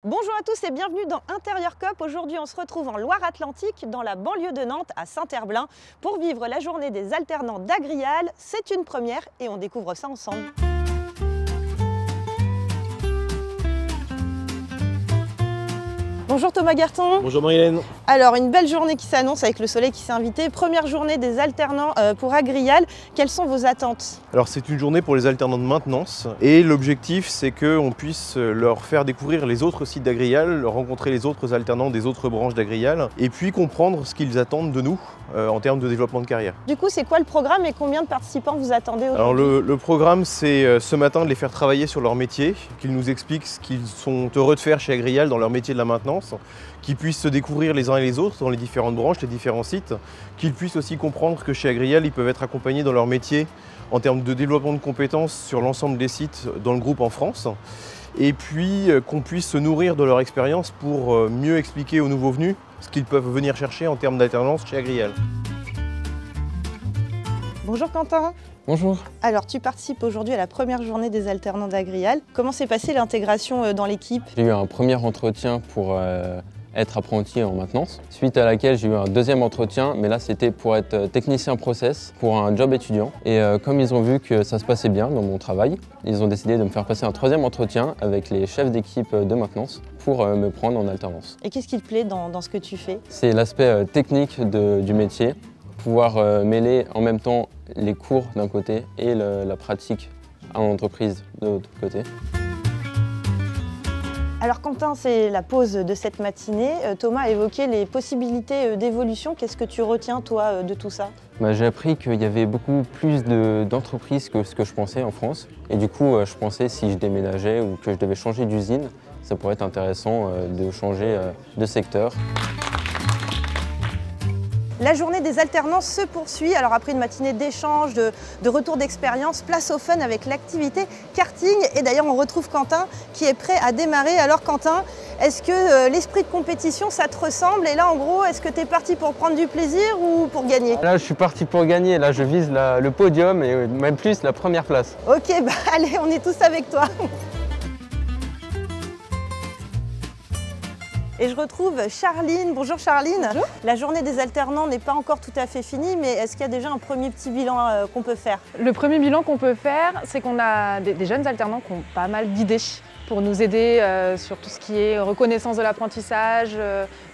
Bonjour à tous et bienvenue dans Intérieur Coop. Aujourd'hui, on se retrouve en Loire-Atlantique, dans la banlieue de Nantes, à Saint-Herblain, pour vivre la journée des alternants d'Agrial. C'est une première et on découvre ça ensemble. Bonjour Thomas Garton. Bonjour Marie-Hélène. Alors, une belle journée qui s'annonce avec le soleil qui s'est invité. Première journée des alternants pour Agrial. Quelles sont vos attentes? Alors c'est une journée pour les alternants de maintenance et l'objectif c'est qu'on puisse leur faire découvrir les autres sites d'Agrial, rencontrer les autres alternants des autres branches d'Agrial et puis comprendre ce qu'ils attendent de nous en termes de développement de carrière. Du coup, c'est quoi le programme et combien de participants vous attendez aujourd'hui? Alors le programme c'est ce matin de les faire travailler sur leur métier, qu'ils nous expliquent ce qu'ils sont heureux de faire chez Agrial dans leur métier de la maintenance, qu'ils puissent se découvrir les uns et les autres dans les différentes branches, les différents sites, qu'ils puissent aussi comprendre que chez Agrial, ils peuvent être accompagnés dans leur métier en termes de développement de compétences sur l'ensemble des sites dans le groupe en France, et puis qu'on puisse se nourrir de leur expérience pour mieux expliquer aux nouveaux venus ce qu'ils peuvent venir chercher en termes d'alternance chez Agrial. Bonjour Quentin. Bonjour. Alors, tu participes aujourd'hui à la première journée des alternants d'Agrial. Comment s'est passée l'intégration dans l'équipe? J'ai eu un premier entretien pour être apprenti en maintenance, suite à laquelle j'ai eu un deuxième entretien, mais là c'était pour être technicien process pour un job étudiant. Et comme ils ont vu que ça se passait bien dans mon travail, ils ont décidé de me faire passer un troisième entretien avec les chefs d'équipe de maintenance pour me prendre en alternance. Et qu'est-ce qui te plaît dans ce que tu fais? C'est l'aspect technique du métier, pouvoir mêler en même temps les cours d'un côté et la pratique à l'entreprise de l'autre côté. Alors Quentin, c'est la pause de cette matinée. Thomas a évoqué les possibilités d'évolution. Qu'est-ce que tu retiens, toi, de tout ça? J'ai appris qu'il y avait beaucoup plus d'entreprises que ce que je pensais en France. Et du coup, je pensais si je déménageais ou que je devais changer d'usine, ça pourrait être intéressant de changer de secteur. La journée des alternants se poursuit. Alors après une matinée d'échange, de retour d'expérience, place au fun avec l'activité karting. Et d'ailleurs, on retrouve Quentin qui est prêt à démarrer. Alors Quentin, est-ce que l'esprit de compétition, ça te ressemble? Et là, en gros, est-ce que tu es parti pour prendre du plaisir ou pour gagner? Là, je suis parti pour gagner. Là, je vise le podium et même plus la première place. Ok, allez, on est tous avec toi. Et je retrouve Charline. Bonjour Charline. Bonjour. La journée des alternants n'est pas encore tout à fait finie, mais est-ce qu'il y a déjà un premier petit bilan qu'on peut faire? Le premier bilan qu'on peut faire, c'est qu'on a des jeunes alternants qui ont pas mal d'idées pour nous aider sur tout ce qui est reconnaissance de l'apprentissage,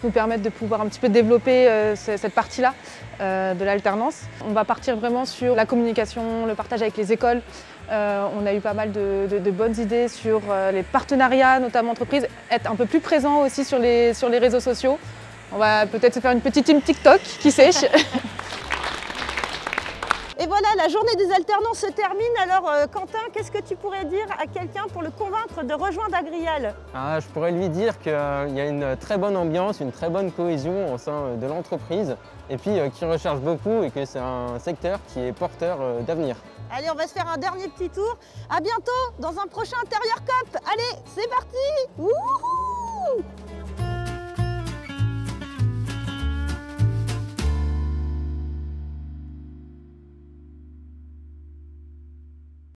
nous permettre de pouvoir un petit peu développer cette partie-là de l'alternance. On va partir vraiment sur la communication, le partage avec les écoles. On a eu pas mal de bonnes idées sur les partenariats, notamment entreprises, être un peu plus présent aussi sur les réseaux sociaux. On va peut-être se faire une petite team TikTok, qui sait. Et voilà, la journée des alternants se termine. Alors Quentin, qu'est-ce que tu pourrais dire à quelqu'un pour le convaincre de rejoindre Agrial? Je pourrais lui dire qu'il y a une très bonne ambiance, une très bonne cohésion au sein de l'entreprise et puis qu'il recherche beaucoup et que c'est un secteur qui est porteur d'avenir. Allez, on va se faire un dernier petit tour. À bientôt dans un prochain Intérieur Coop. Allez, c'est parti. Wouhou!